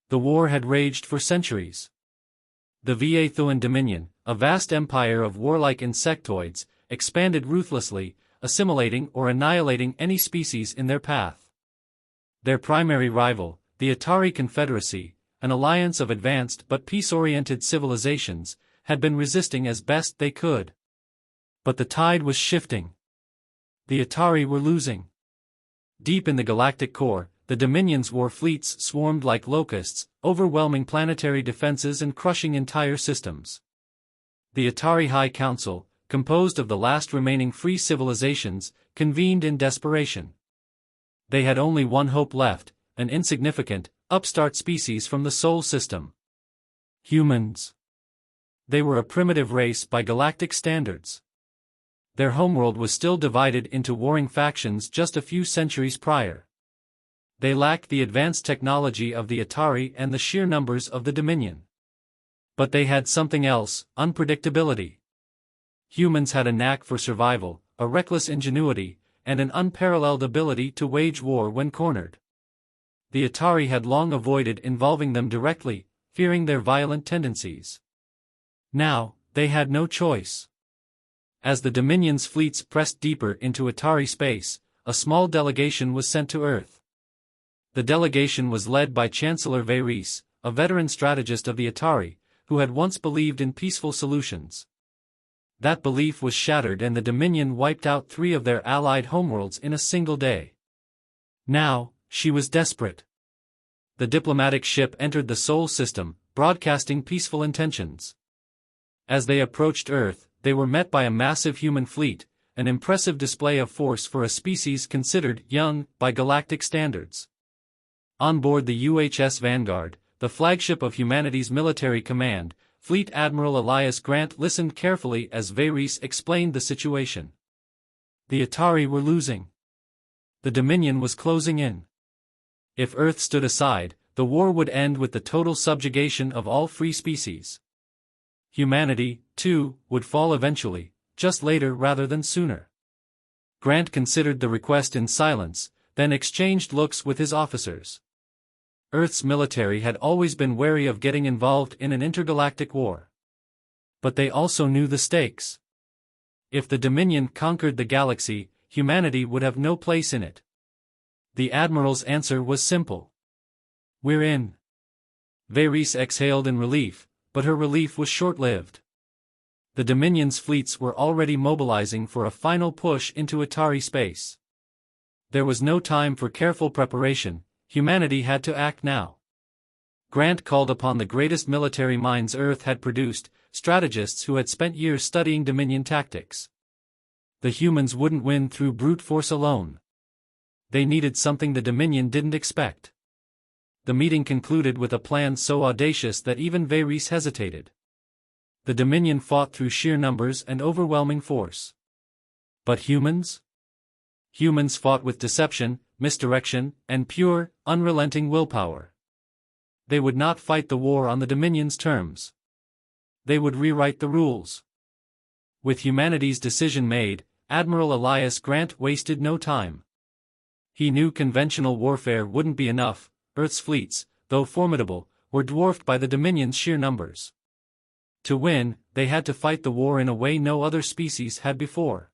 The war had raged for centuries. The Vatheuan Dominion, a vast empire of warlike insectoids, expanded ruthlessly, assimilating or annihilating any species in their path. Their primary rival, the Atari Confederacy, an alliance of advanced but peace-oriented civilizations, had been resisting as best they could. But the tide was shifting. The Atari were losing. Deep in the galactic core, the Dominion's war fleets swarmed like locusts, overwhelming planetary defenses and crushing entire systems. The Atari High Council, composed of the last remaining free civilizations, convened in desperation. They had only one hope left, an insignificant, upstart species from the Sol system. Humans. They were a primitive race by galactic standards. Their homeworld was still divided into warring factions just a few centuries prior. They lacked the advanced technology of the Atari and the sheer numbers of the Dominion. But they had something else, unpredictability. Humans had a knack for survival, a reckless ingenuity, and an unparalleled ability to wage war when cornered. The Atari had long avoided involving them directly, fearing their violent tendencies. Now, they had no choice. As the Dominion's fleets pressed deeper into Atari space, a small delegation was sent to Earth. The delegation was led by Chancellor Varys, a veteran strategist of the Atari, who had once believed in peaceful solutions. That belief was shattered and the Dominion wiped out 3 of their allied homeworlds in a single day. Now, she was desperate. The diplomatic ship entered the Sol system, broadcasting peaceful intentions. As they approached Earth, they were met by a massive human fleet, an impressive display of force for a species considered young by galactic standards. On board the UHS Vanguard, the flagship of humanity's military command, Fleet Admiral Elias Grant listened carefully as Varys explained the situation. The Atari were losing. The Dominion was closing in. If Earth stood aside, the war would end with the total subjugation of all free species. Humanity, too, would fall eventually, just later rather than sooner. Grant considered the request in silence, then exchanged looks with his officers. Earth's military had always been wary of getting involved in an intergalactic war. But they also knew the stakes. If the Dominion conquered the galaxy, humanity would have no place in it. The Admiral's answer was simple. "We're in." Varys exhaled in relief, but her relief was short-lived. The Dominion's fleets were already mobilizing for a final push into Atari space. There was no time for careful preparation, humanity had to act now. Grant called upon the greatest military minds Earth had produced, strategists who had spent years studying Dominion tactics. The humans wouldn't win through brute force alone. They needed something the Dominion didn't expect. The meeting concluded with a plan so audacious that even Varys hesitated. The Dominion fought through sheer numbers and overwhelming force. But humans? Humans fought with deception, misdirection, and pure, unrelenting willpower. They would not fight the war on the Dominion's terms. They would rewrite the rules. With humanity's decision made, Admiral Elias Grant wasted no time. He knew conventional warfare wouldn't be enough. Earth's fleets, though formidable, were dwarfed by the Dominion's sheer numbers. To win, they had to fight the war in a way no other species had before.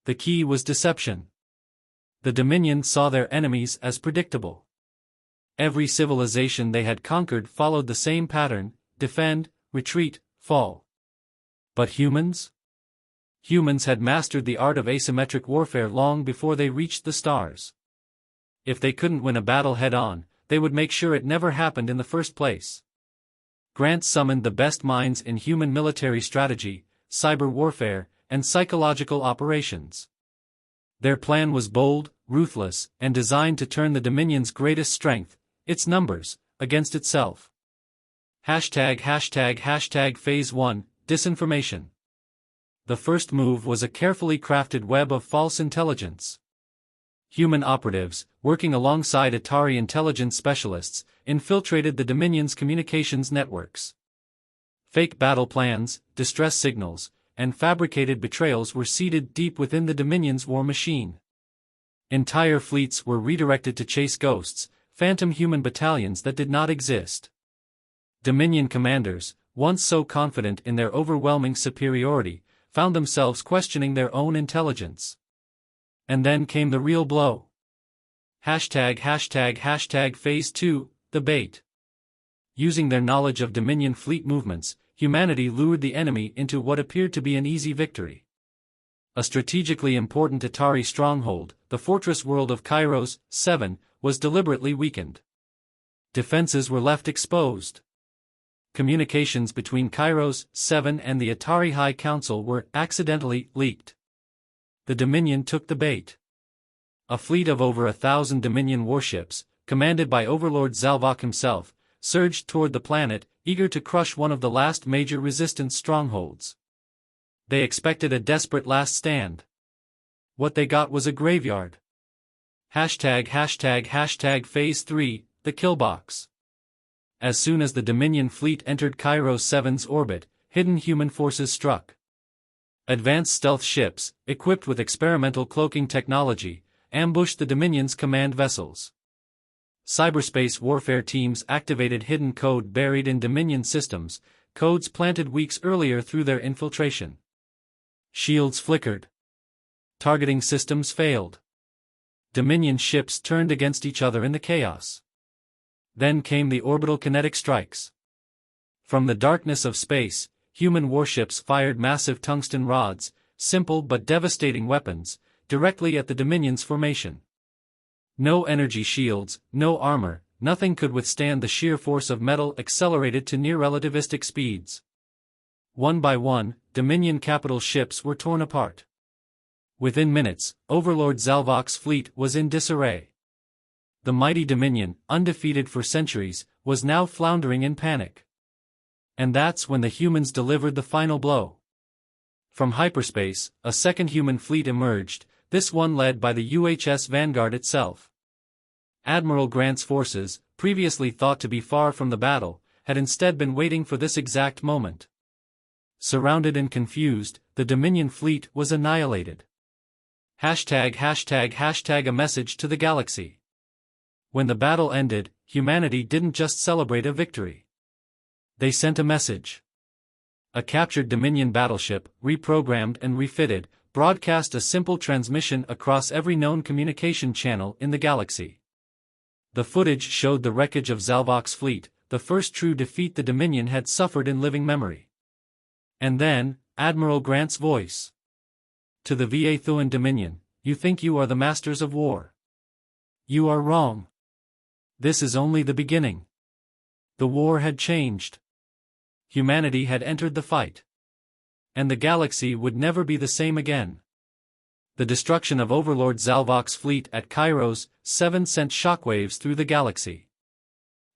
The key was deception. The Dominion saw their enemies as predictable. Every civilization they had conquered followed the same pattern: defend, retreat, fall. But humans? Humans had mastered the art of asymmetric warfare long before they reached the stars. If they couldn't win a battle head-on, they would make sure it never happened in the first place. Grant summoned the best minds in human military strategy, cyber warfare, and psychological operations. Their plan was bold, ruthless, and designed to turn the Dominion's greatest strength, its numbers, against itself. Phase 1, Disinformation. The first move was a carefully crafted web of false intelligence. Human operatives, working alongside Atari intelligence specialists, infiltrated the Dominion's communications networks. Fake battle plans, distress signals, and fabricated betrayals were seeded deep within the Dominion's war machine. Entire fleets were redirected to chase ghosts, phantom human battalions that did not exist. Dominion commanders, once so confident in their overwhelming superiority, found themselves questioning their own intelligence. And then came the real blow. Phase 2, the bait. Using their knowledge of Dominion fleet movements, humanity lured the enemy into what appeared to be an easy victory. A strategically important Atari stronghold, the fortress world of Kairos 7, was deliberately weakened. Defenses were left exposed. Communications between Kairos 7 and the Atari High Council were accidentally leaked. The Dominion took the bait. A fleet of over 1,000 Dominion warships, commanded by Overlord Zalvok himself, surged toward the planet, eager to crush one of the last major resistance strongholds. They expected a desperate last stand. What they got was a graveyard. Phase 3, the killbox. As soon as the Dominion fleet entered Kairos 7's orbit, hidden human forces struck. Advanced stealth ships, equipped with experimental cloaking technology, ambushed the Dominion's command vessels. Cyberspace warfare teams activated hidden code buried in Dominion systems, codes planted weeks earlier through their infiltration. Shields flickered. Targeting systems failed. Dominion ships turned against each other in the chaos. Then came the orbital kinetic strikes. From the darkness of space, human warships fired massive tungsten rods, simple but devastating weapons, directly at the Dominion's formation. No energy shields, no armor, nothing could withstand the sheer force of metal accelerated to near-relativistic speeds. One by one, Dominion capital ships were torn apart. Within minutes, Overlord Zalvok's fleet was in disarray. The mighty Dominion, undefeated for centuries, was now floundering in panic. And that's when the humans delivered the final blow. From hyperspace, a second human fleet emerged, this one led by the UHS Vanguard itself. Admiral Grant's forces, previously thought to be far from the battle, had instead been waiting for this exact moment. Surrounded and confused, the Dominion fleet was annihilated. A message to the galaxy. When the battle ended, humanity didn't just celebrate a victory. They sent a message. A captured Dominion battleship, reprogrammed and refitted, broadcast a simple transmission across every known communication channel in the galaxy. The footage showed the wreckage of Zalvok's fleet, the first true defeat the Dominion had suffered in living memory. And then, Admiral Grant's voice. To the VA Thuan Dominion, you think you are the masters of war. You are wrong. This is only the beginning. The war had changed. Humanity had entered the fight. And the galaxy would never be the same again. The destruction of Overlord Zalvok's fleet at Kairos 7 sent shockwaves through the galaxy.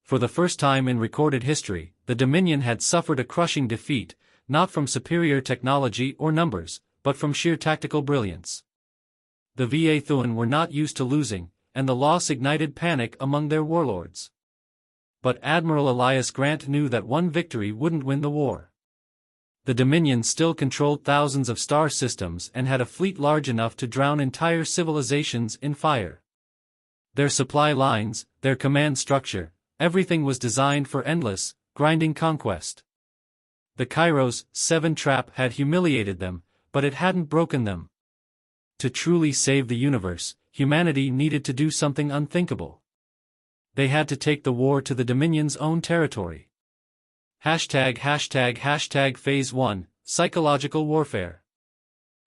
For the first time in recorded history, the Dominion had suffered a crushing defeat, not from superior technology or numbers, but from sheer tactical brilliance. The VA Thuan were not used to losing, and the loss ignited panic among their warlords. But Admiral Elias Grant knew that one victory wouldn't win the war. The Dominion still controlled thousands of star systems and had a fleet large enough to drown entire civilizations in fire. Their supply lines, their command structure, everything was designed for endless, grinding conquest. The Kairos 7 trap had humiliated them, but it hadn't broken them. To truly save the universe, humanity needed to do something unthinkable. They had to take the war to the Dominion's own territory. Phase 1, Psychological Warfare.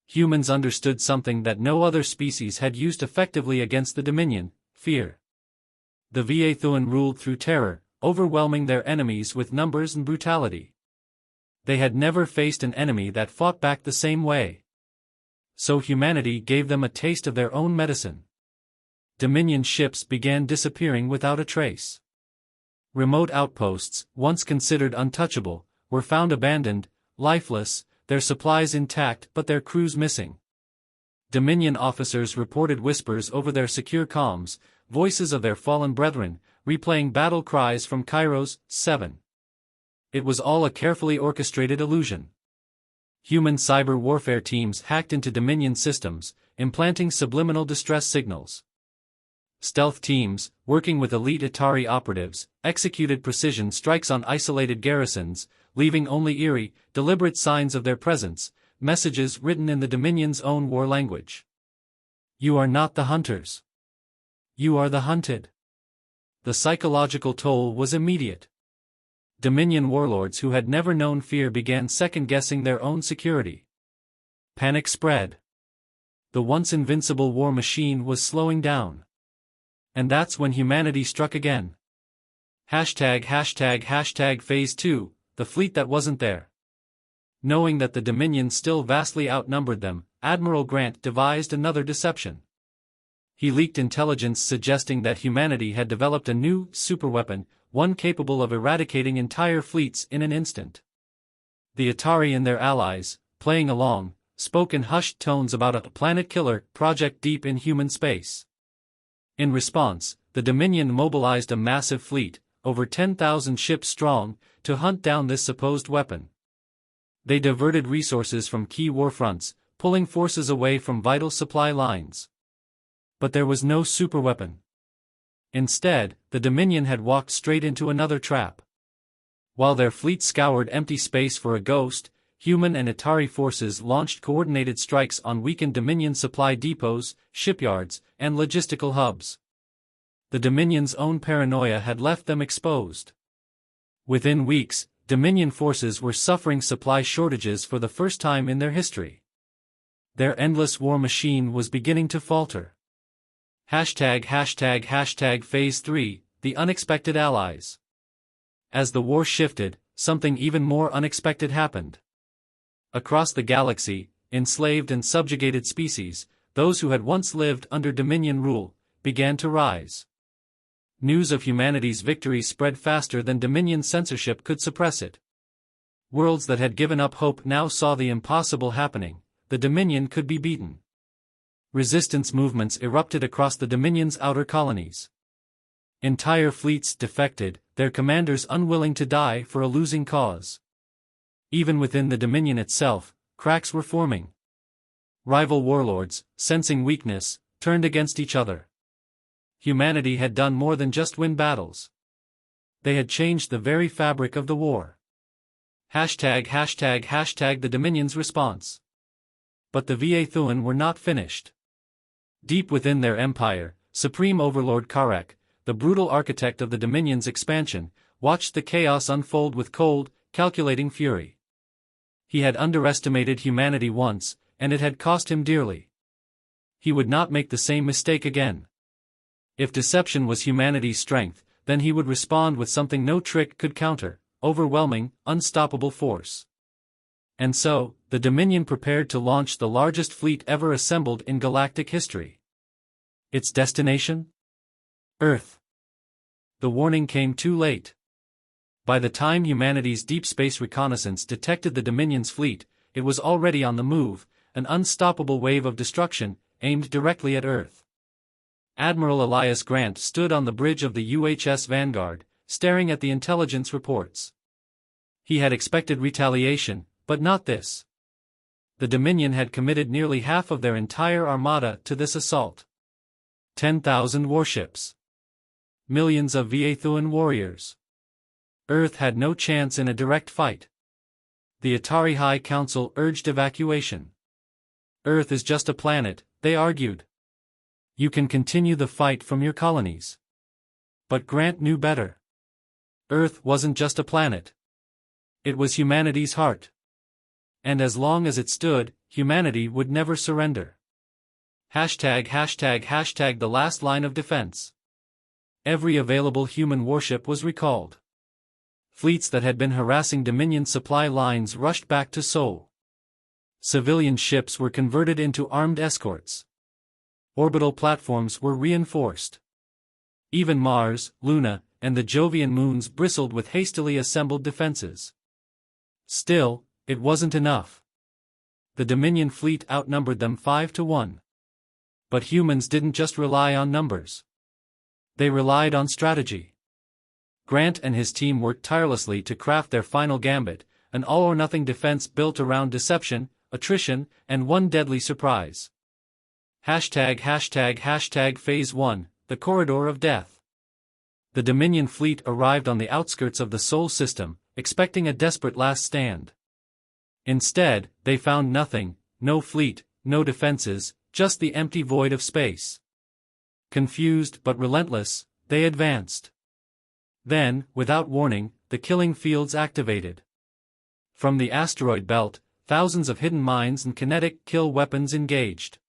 Humans understood something that no other species had used effectively against the Dominion: fear. The VA Thuan ruled through terror, overwhelming their enemies with numbers and brutality. They had never faced an enemy that fought back the same way. So humanity gave them a taste of their own medicine. Dominion ships began disappearing without a trace. Remote outposts, once considered untouchable, were found abandoned, lifeless, their supplies intact but their crews missing. Dominion officers reported whispers over their secure comms, voices of their fallen brethren, replaying battle cries from Kairos 7. It was all a carefully orchestrated illusion. Human cyber warfare teams hacked into Dominion systems, implanting subliminal distress signals. Stealth teams, working with elite Atari operatives, executed precision strikes on isolated garrisons, leaving only eerie, deliberate signs of their presence, messages written in the Dominion's own war language. You are not the hunters. You are the hunted. The psychological toll was immediate. Dominion warlords who had never known fear began second-guessing their own security. Panic spread. The once invincible war machine was slowing down. And that's when humanity struck again. #### Phase 2, the fleet that wasn't there. Knowing that the Dominion still vastly outnumbered them, Admiral Grant devised another deception. He leaked intelligence suggesting that humanity had developed a new superweapon, one capable of eradicating entire fleets in an instant. The Atari and their allies, playing along, spoke in hushed tones about a planet killer project deep in human space. In response, the Dominion mobilized a massive fleet, over 10,000 ships strong, to hunt down this supposed weapon. They diverted resources from key warfronts, pulling forces away from vital supply lines. But there was no superweapon. Instead, the Dominion had walked straight into another trap. While their fleet scoured empty space for a ghost, human and Atari forces launched coordinated strikes on weakened Dominion supply depots, shipyards, and logistical hubs. The Dominion's own paranoia had left them exposed. Within weeks, Dominion forces were suffering supply shortages for the first time in their history. Their endless war machine was beginning to falter. #### Phase 3, the unexpected allies. As the war shifted, something even more unexpected happened. Across the galaxy, enslaved and subjugated species, those who had once lived under Dominion rule, began to rise. News of humanity's victory spread faster than Dominion censorship could suppress it. Worlds that had given up hope now saw the impossible happening: the Dominion could be beaten. Resistance movements erupted across the Dominion's outer colonies. Entire fleets defected, their commanders unwilling to die for a losing cause. Even within the Dominion itself, cracks were forming. Rival warlords, sensing weakness, turned against each other. Humanity had done more than just win battles. They had changed the very fabric of the war. #### The Dominion's response. But the VA Thuan were not finished. Deep within their empire, Supreme Overlord Karak, the brutal architect of the Dominion's expansion, watched the chaos unfold with cold, calculating fury. He had underestimated humanity once, and it had cost him dearly. He would not make the same mistake again. If deception was humanity's strength, then he would respond with something no trick could counter: overwhelming, unstoppable force. And so, the Dominion prepared to launch the largest fleet ever assembled in galactic history. Its destination? Earth. The warning came too late. By the time humanity's deep space reconnaissance detected the Dominion's fleet, it was already on the move, an unstoppable wave of destruction, aimed directly at Earth. Admiral Elias Grant stood on the bridge of the UHS Vanguard, staring at the intelligence reports. He had expected retaliation, but not this. The Dominion had committed nearly half of their entire armada to this assault. 10,000 warships. Millions of VA Thuan warriors. Earth had no chance in a direct fight. The Atari High Council urged evacuation. Earth is just a planet, they argued. You can continue the fight from your colonies. But Grant knew better. Earth wasn't just a planet. It was humanity's heart. And as long as it stood, humanity would never surrender. #### The last line of defense. Every available human warship was recalled. Fleets that had been harassing Dominion supply lines rushed back to Seoul. Civilian ships were converted into armed escorts. Orbital platforms were reinforced. Even Mars, Luna, and the Jovian moons bristled with hastily assembled defenses. Still, it wasn't enough. The Dominion fleet outnumbered them 5-1. But humans didn't just rely on numbers. They relied on strategy. Grant and his team worked tirelessly to craft their final gambit, an all-or-nothing defense built around deception, attrition, and one deadly surprise. ### Phase 1, the corridor of death. The Dominion fleet arrived on the outskirts of the Sol system, expecting a desperate last stand. Instead, they found nothing, no fleet, no defenses, just the empty void of space. Confused but relentless, they advanced. Then, without warning, the killing fields activated. From the asteroid belt, thousands of hidden mines and kinetic kill weapons engaged.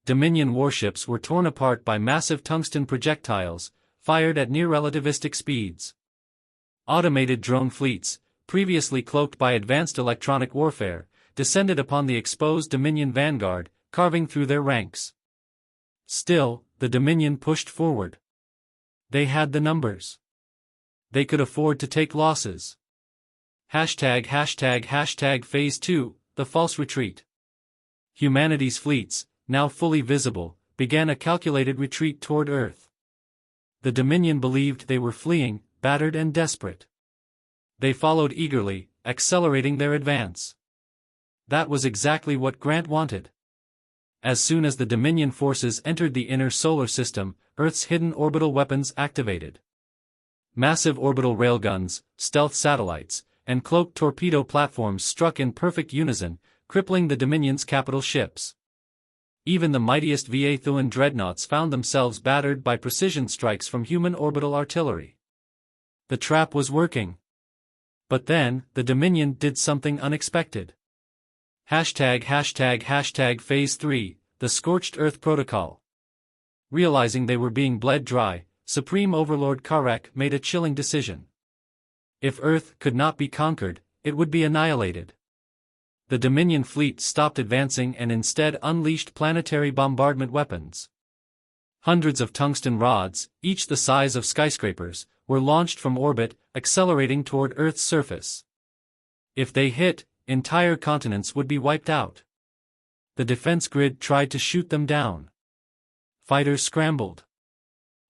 Dominion warships were torn apart by massive tungsten projectiles, fired at near-relativistic speeds. Automated drone fleets, previously cloaked by advanced electronic warfare, descended upon the exposed Dominion vanguard, carving through their ranks. Still, the Dominion pushed forward. They had the numbers. They could afford to take losses. Phase 2, the false retreat. Humanity's fleets, now fully visible, began a calculated retreat toward Earth. The Dominion believed they were fleeing, battered and desperate. They followed eagerly, accelerating their advance. That was exactly what Grant wanted. As soon as the Dominion forces entered the inner solar system, Earth's hidden orbital weapons activated. Massive orbital railguns, stealth satellites, and cloaked torpedo platforms struck in perfect unison, crippling the Dominion's capital ships. Even the mightiest Va-Thuan dreadnoughts found themselves battered by precision strikes from human orbital artillery. The trap was working. But then, the Dominion did something unexpected. Phase 3, the Scorched Earth Protocol. Realizing they were being bled dry, Supreme Overlord Karek made a chilling decision. If Earth could not be conquered, it would be annihilated. The Dominion fleet stopped advancing and instead unleashed planetary bombardment weapons. Hundreds of tungsten rods, each the size of skyscrapers, were launched from orbit, accelerating toward Earth's surface. If they hit, entire continents would be wiped out. The defense grid tried to shoot them down. Fighters scrambled.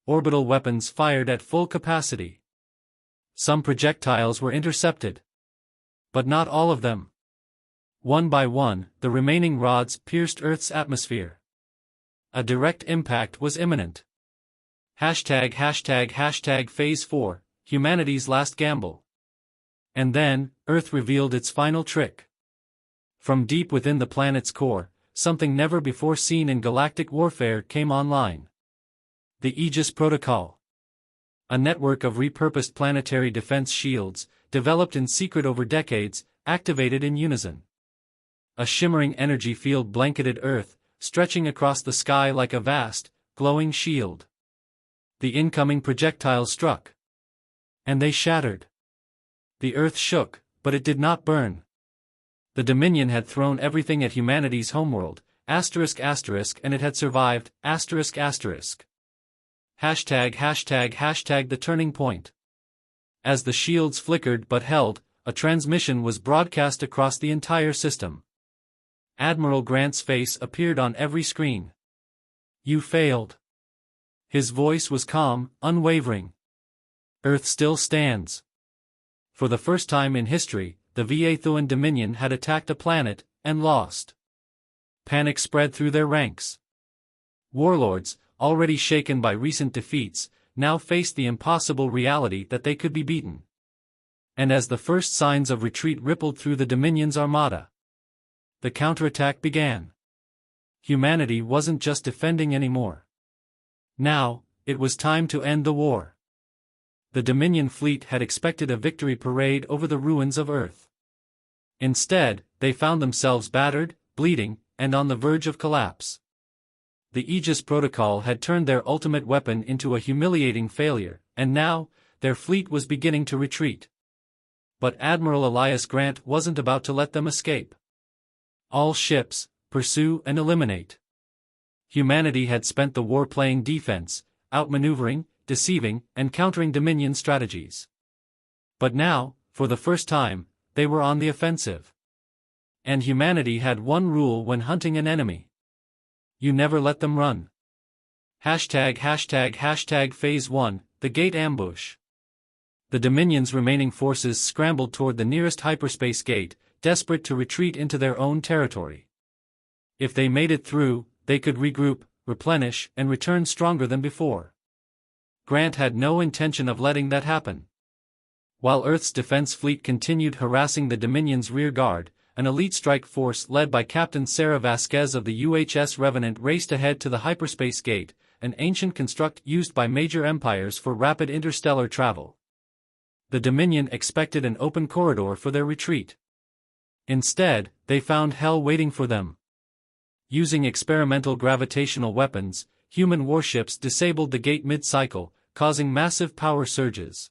Orbital weapons fired at full capacity. Some projectiles were intercepted. But not all of them. One by one, the remaining rods pierced Earth's atmosphere. A direct impact was imminent. Phase 4, humanity's last gamble. And then, Earth revealed its final trick. From deep within the planet's core, something never before seen in galactic warfare came online. The Aegis Protocol. A network of repurposed planetary defense shields, developed in secret over decades, activated in unison. A shimmering energy field blanketed Earth, stretching across the sky like a vast, glowing shield. The incoming projectiles struck. And they shattered. The Earth shook, but it did not burn. The Dominion had thrown everything at humanity's homeworld, ***, and it had survived, ***. The turning point. As the shields flickered but held, a transmission was broadcast across the entire system. Admiral Grant's face appeared on every screen. "You failed." His voice was calm, unwavering. "Earth still stands." For the first time in history, the Va-Thuan Dominion had attacked a planet, and lost. Panic spread through their ranks. Warlords, already shaken by recent defeats, now faced the impossible reality that they could be beaten. And as the first signs of retreat rippled through the Dominion's armada, the counterattack began. Humanity wasn't just defending anymore. Now, it was time to end the war. The Dominion fleet had expected a victory parade over the ruins of Earth. Instead, they found themselves battered, bleeding, and on the verge of collapse. The Aegis Protocol had turned their ultimate weapon into a humiliating failure, and now, their fleet was beginning to retreat. But Admiral Elias Grant wasn't about to let them escape. All ships, pursue and eliminate. Humanity had spent the war playing defense, outmaneuvering, deceiving, and countering Dominion strategies. But now, for the first time, they were on the offensive. And humanity had one rule when hunting an enemy. You never let them run. Phase 1, the Gate Ambush. The Dominion's remaining forces scrambled toward the nearest hyperspace gate, desperate to retreat into their own territory. If they made it through, they could regroup, replenish, and return stronger than before. Grant had no intention of letting that happen. While Earth's defense fleet continued harassing the Dominion's rear guard, an elite strike force led by Captain Sarah Vasquez of the UHS Revenant raced ahead to the hyperspace gate, an ancient construct used by major empires for rapid interstellar travel. The Dominion expected an open corridor for their retreat. Instead, they found hell waiting for them. Using experimental gravitational weapons, human warships disabled the gate mid-cycle, causing massive power surges.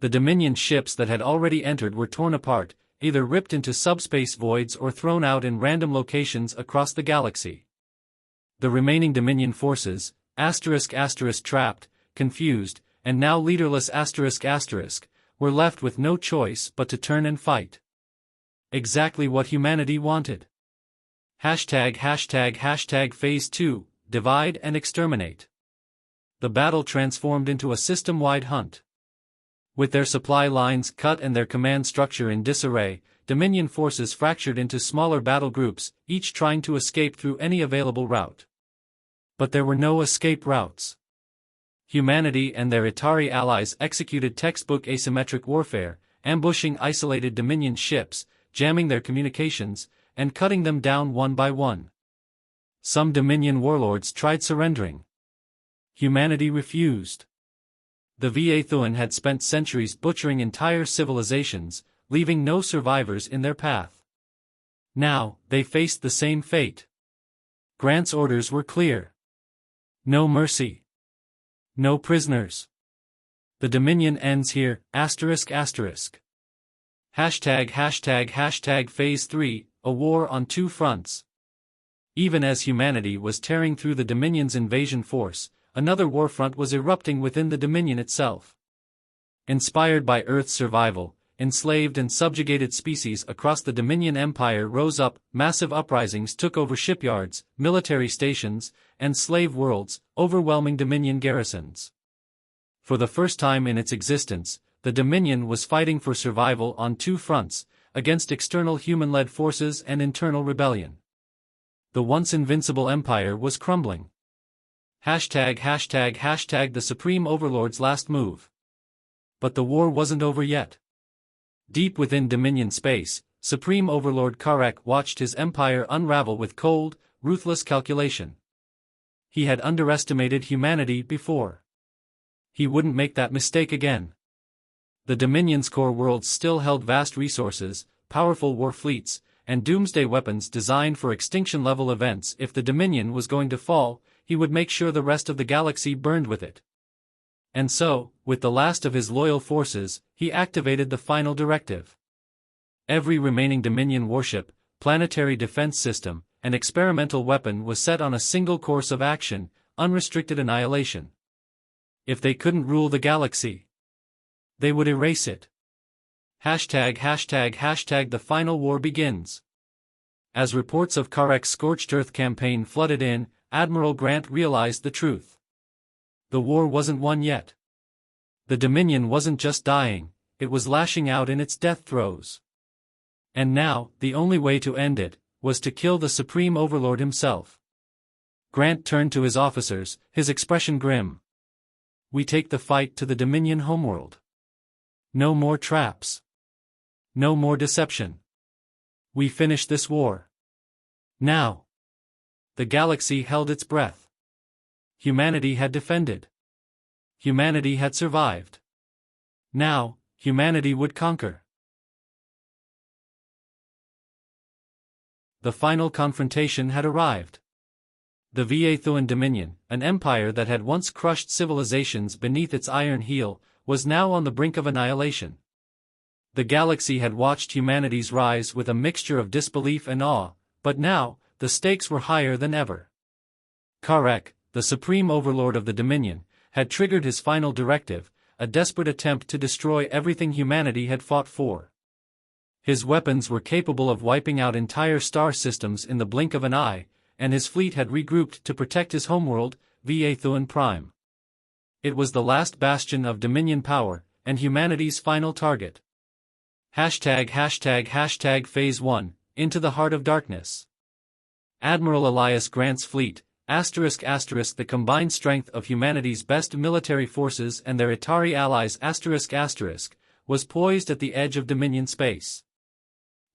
The Dominion ships that had already entered were torn apart, either ripped into subspace voids or thrown out in random locations across the galaxy. The remaining Dominion forces, trapped, confused, and now leaderless were left with no choice but to turn and fight. Exactly what humanity wanted. Phase 2, divide and exterminate. The battle transformed into a system-wide hunt. With their supply lines cut and their command structure in disarray, Dominion forces fractured into smaller battle groups, each trying to escape through any available route. But there were no escape routes. Humanity and their Atari allies executed textbook asymmetric warfare, ambushing isolated Dominion ships, jamming their communications, and cutting them down one by one. Some Dominion warlords tried surrendering. Humanity refused. The Va had spent centuries butchering entire civilizations, leaving no survivors in their path. Now, they faced the same fate. Grant's orders were clear. No mercy. No prisoners. The Dominion ends here, ***. Phase 3, a war on two fronts. Even as humanity was tearing through the Dominion's invasion force, another warfront was erupting within the Dominion itself. Inspired by Earth's survival, enslaved and subjugated species across the Dominion Empire rose up, massive uprisings took over shipyards, military stations, and slave worlds, overwhelming Dominion garrisons. For the first time in its existence, the Dominion was fighting for survival on two fronts, against external human-led forces and internal rebellion. The once invincible empire was crumbling. The Supreme Overlord's last move. But the war wasn't over yet. Deep within Dominion space, Supreme Overlord Karek watched his empire unravel with cold, ruthless calculation. He had underestimated humanity before. He wouldn't make that mistake again. The Dominion's core worlds still held vast resources, powerful war fleets, and doomsday weapons designed for extinction-level events. If the Dominion was going to fall, he would make sure the rest of the galaxy burned with it. And so, with the last of his loyal forces, he activated the final directive. Every remaining Dominion warship, planetary defense system, and experimental weapon was set on a single course of action, unrestricted annihilation. If they couldn't rule the galaxy, they would erase it. The final war begins. As reports of Karek's Scorched Earth campaign flooded in, Admiral Grant realized the truth. The war wasn't won yet. The Dominion wasn't just dying, it was lashing out in its death throes. And now, the only way to end it, was to kill the Supreme Overlord himself. Grant turned to his officers, his expression grim. We take the fight to the Dominion homeworld. No more traps. No more deception. We finish this war. Now. The galaxy held its breath. Humanity had defended. Humanity had survived. Now, humanity would conquer. The final confrontation had arrived. The Va Dominion, an empire that had once crushed civilizations beneath its iron heel, was now on the brink of annihilation. The galaxy had watched humanity's rise with a mixture of disbelief and awe, but now, the stakes were higher than ever. Karek, the Supreme Overlord of the Dominion, had triggered his final directive, a desperate attempt to destroy everything humanity had fought for. His weapons were capable of wiping out entire star systems in the blink of an eye, and his fleet had regrouped to protect his homeworld, Va Prime. It was the last bastion of Dominion power, and humanity's final target. Phase 1, Into the Heart of Darkness. Admiral Elias Grant's fleet, The combined strength of humanity's best military forces and their Atari allies was poised at the edge of Dominion space.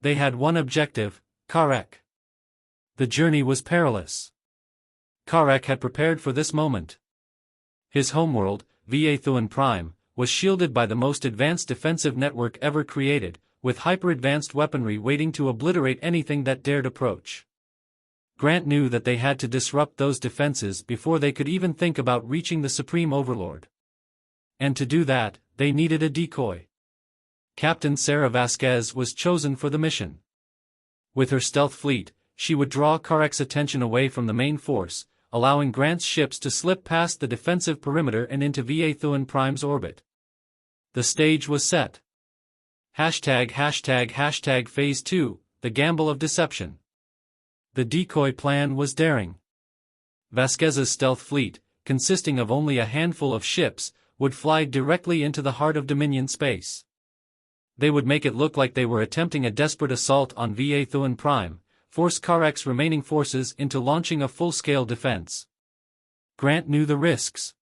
They had one objective, Karek. The journey was perilous. Karek had prepared for this moment. His homeworld, VA Thuan Prime, was shielded by the most advanced defensive network ever created, with hyper-advanced weaponry waiting to obliterate anything that dared approach. Grant knew that they had to disrupt those defenses before they could even think about reaching the Supreme Overlord. And to do that, they needed a decoy. Captain Sarah Vasquez was chosen for the mission. With her stealth fleet, she would draw Karek's attention away from the main force, allowing Grant's ships to slip past the defensive perimeter and into VA Thuan Prime's orbit. The stage was set. Phase 2, the gamble of deception. The decoy plan was daring. Vasquez's stealth fleet, consisting of only a handful of ships, would fly directly into the heart of Dominion space. They would make it look like they were attempting a desperate assault on VA Thuan Prime, force Karek's remaining forces into launching a full-scale defense. Grant knew the risks.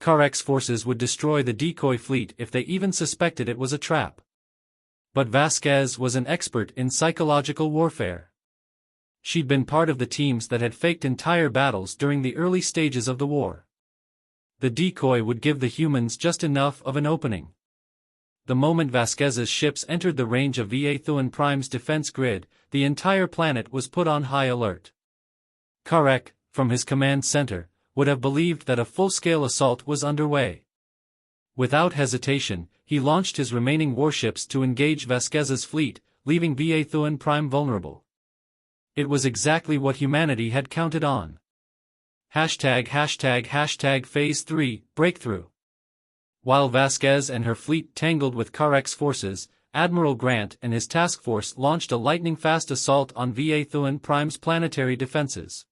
Karek's forces would destroy the decoy fleet if they even suspected it was a trap. But Vasquez was an expert in psychological warfare. She'd been part of the teams that had faked entire battles during the early stages of the war. The decoy would give the humans just enough of an opening. The moment Vasquez's ships entered the range of VA Thuan Prime's defense grid, the entire planet was put on high alert. Karek, from his command center, would have believed that a full-scale assault was underway. Without hesitation, he launched his remaining warships to engage Vasquez's fleet, leaving VA Thuan Prime vulnerable. It was exactly what humanity had counted on. Phase 3, Breakthrough. While Vasquez and her fleet tangled with Karek's forces, Admiral Grant and his task force launched a lightning-fast assault on VA Thuan Prime's planetary defenses.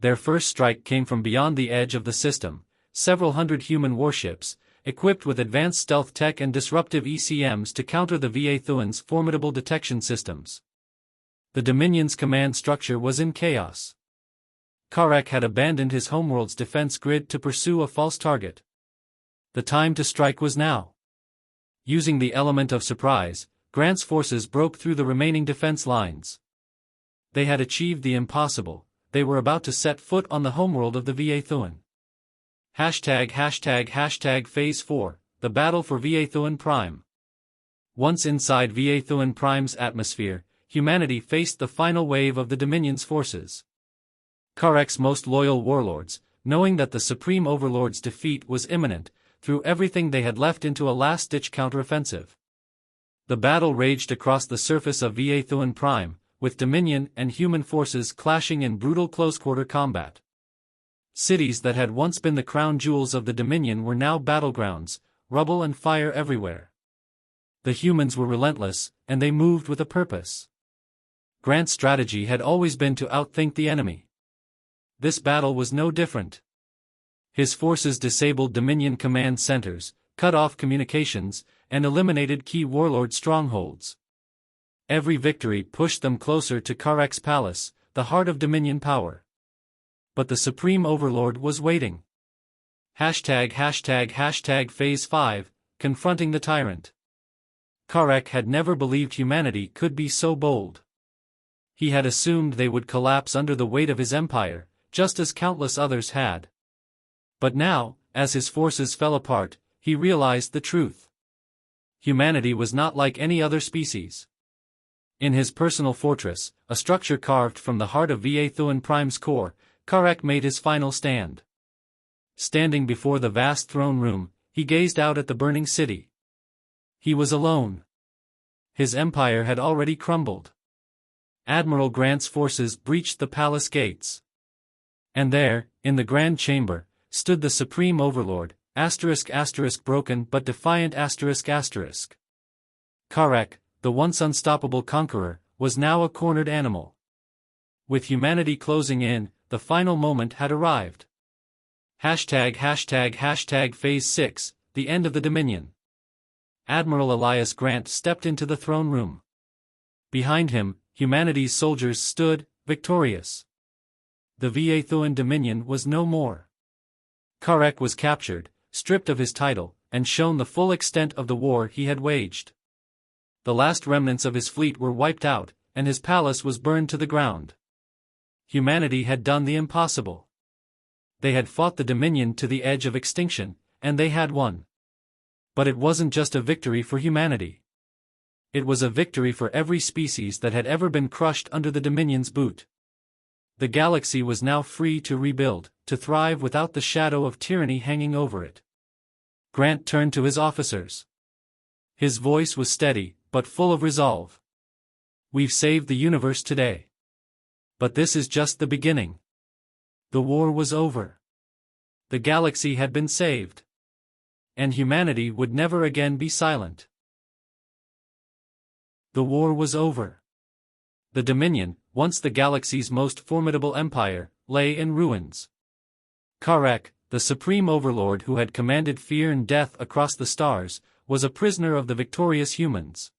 Their first strike came from beyond the edge of the system, several hundred human warships, equipped with advanced stealth tech and disruptive ECMs to counter the VA Thuan's formidable detection systems. The Dominion's command structure was in chaos. Karek had abandoned his homeworld's defense grid to pursue a false target. The time to strike was now. Using the element of surprise, Grant's forces broke through the remaining defense lines. They had achieved the impossible. They were about to set foot on the homeworld of the VA Thuan. Phase 4, the battle for VA Thuan Prime. Once inside VA Thuan Prime's atmosphere, humanity faced the final wave of the Dominion's forces. Karek's most loyal warlords, knowing that the Supreme Overlord's defeat was imminent, threw everything they had left into a last-ditch counteroffensive. The battle raged across the surface of VA Thuan Prime, with Dominion and human forces clashing in brutal close-quarter combat. Cities that had once been the crown jewels of the Dominion were now battlegrounds, rubble and fire everywhere. The humans were relentless, and they moved with a purpose. Grant's strategy had always been to outthink the enemy. This battle was no different. His forces disabled Dominion command centers, cut off communications, and eliminated key warlord strongholds. Every victory pushed them closer to Karek's palace, the heart of Dominion power. But the Supreme Overlord was waiting. Phase 5, Confronting the Tyrant. Karek had never believed humanity could be so bold. He had assumed they would collapse under the weight of his empire, just as countless others had. But now, as his forces fell apart, he realized the truth. Humanity was not like any other species. In his personal fortress, a structure carved from the heart of VA Thuan Prime's core, Karek made his final stand. Standing before the vast throne room, he gazed out at the burning city. He was alone. His empire had already crumbled. Admiral Grant's forces breached the palace gates. And there, in the Grand Chamber, stood the Supreme Overlord, broken but defiant Karek, the once unstoppable conqueror, was now a cornered animal. With humanity closing in, the final moment had arrived. Phase 6, the end of the Dominion. Admiral Elias Grant stepped into the throne room. Behind him, humanity's soldiers stood, victorious. The Va Dominion was no more. Karek was captured, stripped of his title, and shown the full extent of the war he had waged. The last remnants of his fleet were wiped out, and his palace was burned to the ground. Humanity had done the impossible. They had fought the Dominion to the edge of extinction, and they had won. But it wasn't just a victory for humanity. It was a victory for every species that had ever been crushed under the Dominion's boot. The galaxy was now free to rebuild, to thrive without the shadow of tyranny hanging over it. Grant turned to his officers. His voice was steady, but full of resolve. We've saved the universe today. But this is just the beginning. The war was over. The galaxy had been saved. And humanity would never again be silent. The war was over. The Dominion, once the galaxy's most formidable empire, lay in ruins. Karek, the supreme overlord who had commanded fear and death across the stars, was a prisoner of the victorious humans.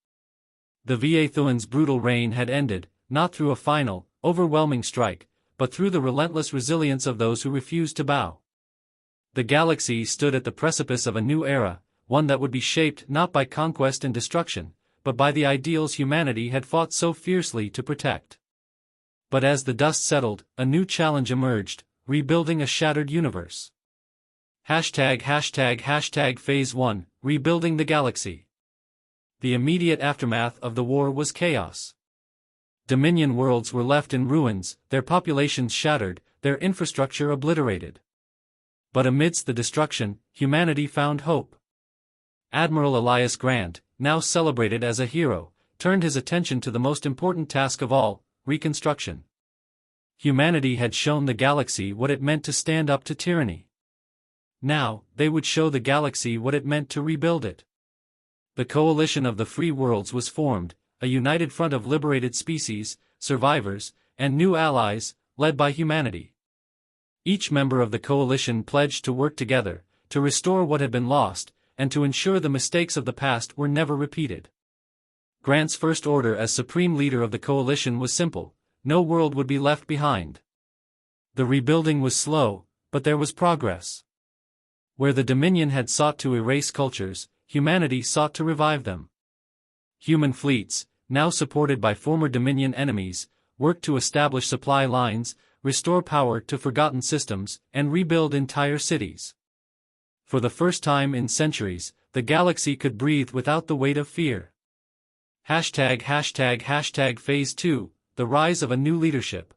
The Va brutal reign had ended, not through a final, overwhelming strike, but through the relentless resilience of those who refused to bow. The galaxy stood at the precipice of a new era, one that would be shaped not by conquest and destruction, but by the ideals humanity had fought so fiercely to protect. But as the dust settled, a new challenge emerged, rebuilding a shattered universe. Phase 1, Rebuilding the Galaxy. The immediate aftermath of the war was chaos. Dominion worlds were left in ruins, their populations shattered, their infrastructure obliterated. But amidst the destruction, humanity found hope. Admiral Elias Grant, now celebrated as a hero, turned his attention to the most important task of all, reconstruction. Humanity had shown the galaxy what it meant to stand up to tyranny. Now, they would show the galaxy what it meant to rebuild it. The coalition of the free worlds was formed, a united front of liberated species, survivors, and new allies, led by humanity. Each member of the coalition pledged to work together, to restore what had been lost, and to ensure the mistakes of the past were never repeated. Grant's first order as supreme leader of the coalition was simple: no world would be left behind. The rebuilding was slow, but there was progress. Where the Dominion had sought to erase cultures, humanity sought to revive them. Human fleets, now supported by former Dominion enemies, worked to establish supply lines, restore power to forgotten systems, and rebuild entire cities. For the first time in centuries, the galaxy could breathe without the weight of fear. Phase 2, The Rise of a New Leadership.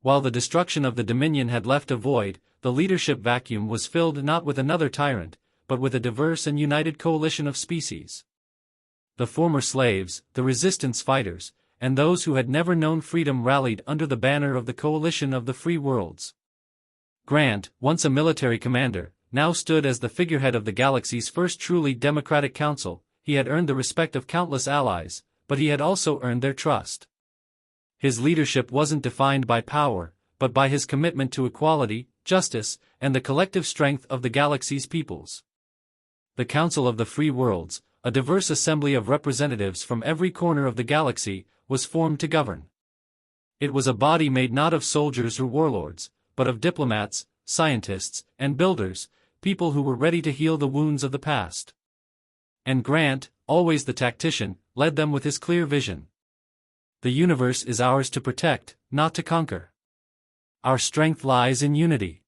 While the destruction of the Dominion had left a void, the leadership vacuum was filled not with another tyrant, but with a diverse and united coalition of species. The former slaves, the resistance fighters, and those who had never known freedom rallied under the banner of the coalition of the free worlds. Grant, once a military commander, now stood as the figurehead of the galaxy's first truly democratic council. He had earned the respect of countless allies, but he had also earned their trust. His leadership wasn't defined by power, but by his commitment to equality, justice, and the collective strength of the galaxy's peoples. The Council of the Free Worlds, a diverse assembly of representatives from every corner of the galaxy, was formed to govern. It was a body made not of soldiers or warlords, but of diplomats, scientists, and builders, people who were ready to heal the wounds of the past. And Grant, always the tactician, led them with his clear vision. The universe is ours to protect, not to conquer. Our strength lies in unity.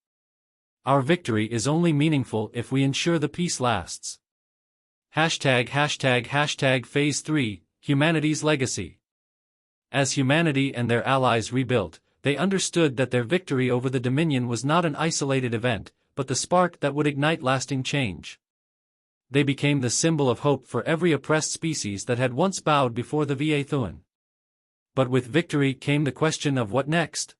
Our victory is only meaningful if we ensure the peace lasts. Phase 3, Humanity's Legacy. As humanity and their allies rebuilt, they understood that their victory over the Dominion was not an isolated event, but the spark that would ignite lasting change. They became the symbol of hope for every oppressed species that had once bowed before the Va. But with victory came the question of what next?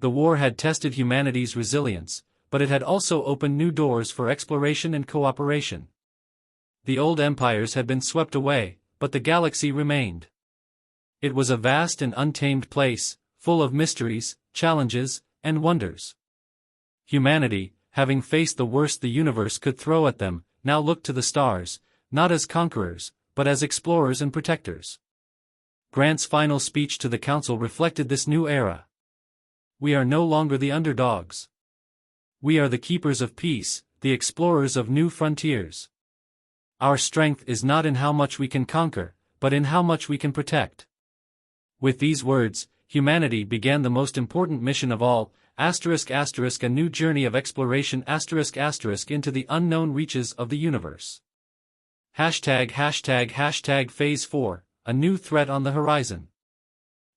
The war had tested humanity's resilience, but it had also opened new doors for exploration and cooperation. The old empires had been swept away, but the galaxy remained. It was a vast and untamed place, full of mysteries, challenges, and wonders. Humanity, having faced the worst the universe could throw at them, now looked to the stars, not as conquerors, but as explorers and protectors. Grant's final speech to the council reflected this new era. We are no longer the underdogs. We are the keepers of peace, the explorers of new frontiers. Our strength is not in how much we can conquer, but in how much we can protect. With these words, humanity began the most important mission of all, ***, a new journey of exploration ***, into the unknown reaches of the universe. Phase 4, a new threat on the horizon.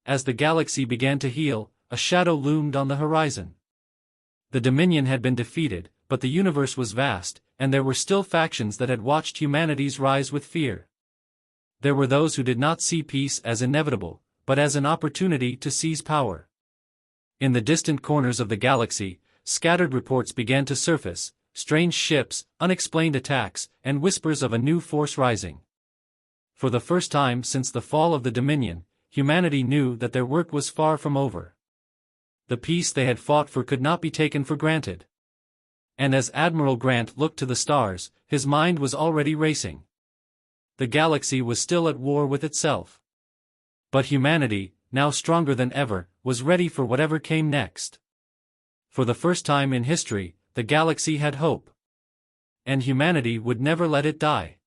As the galaxy began to heal, a shadow loomed on the horizon. The Dominion had been defeated, but the universe was vast, and there were still factions that had watched humanity's rise with fear. There were those who did not see peace as inevitable, but as an opportunity to seize power. In the distant corners of the galaxy, scattered reports began to surface, strange ships, unexplained attacks, and whispers of a new force rising. For the first time since the fall of the Dominion, humanity knew that their work was far from over. The peace they had fought for could not be taken for granted. And as Admiral Grant looked to the stars, his mind was already racing. The galaxy was still at war with itself. But humanity, now stronger than ever, was ready for whatever came next. For the first time in history, the galaxy had hope. And humanity would never let it die.